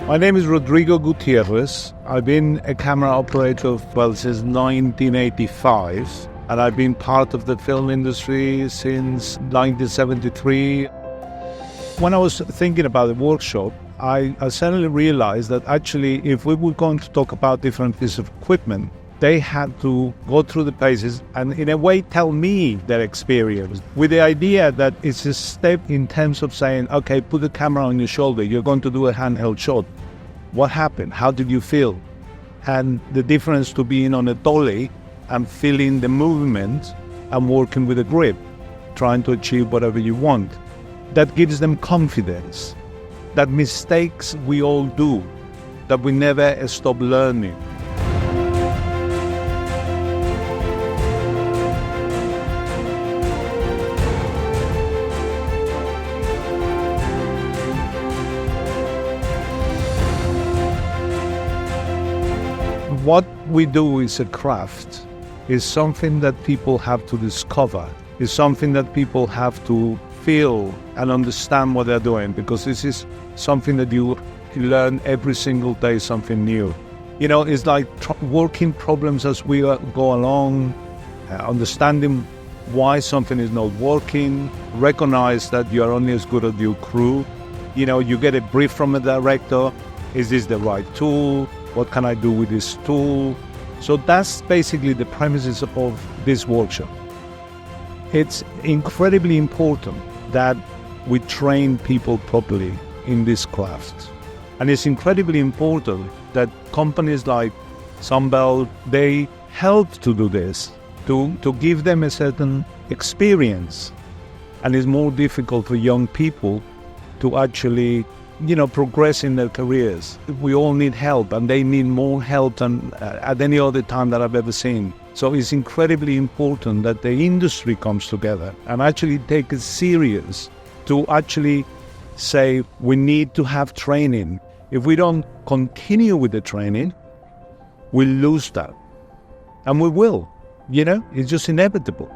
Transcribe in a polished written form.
My name is Rodrigo Gutierrez. I've been a camera operator, since 1985, and I've been part of the film industry since 1973. When I was thinking about the workshop, I suddenly realized that actually, if we were going to talk about different pieces of equipment, they had to go through the paces and in a way tell me their experience, with the idea that it's a step in terms of saying, okay, put the camera on your shoulder, you're going to do a handheld shot. What happened? How did you feel? And the difference to being on a dolly and feeling the movement and working with a grip, trying to achieve whatever you want. That gives them confidence, that mistakes we all do, that we never stop learning. What we do is a craft, is something that people have to discover, is something that people have to feel and understand what they're doing, because this is something that you learn every single day, something new. You know, it's like working problems as we go along, understanding why something is not working, recognize that you are only as good as your crew. You know, you get a brief from a director, is this the right tool? What can I do with this tool? So that's basically the premises of this workshop. It's incredibly important that we train people properly in this craft. And it's incredibly important that companies like Sunbelt, they help to do this, to give them a certain experience. And it's more difficult for young people to actually progress in their careers. We all need help, and they need more help than at any other time that I've ever seen. So it's incredibly important that the industry comes together and actually take it serious to actually say we need to have training. If we don't continue with the training, we'll lose that. And we will. It's just inevitable.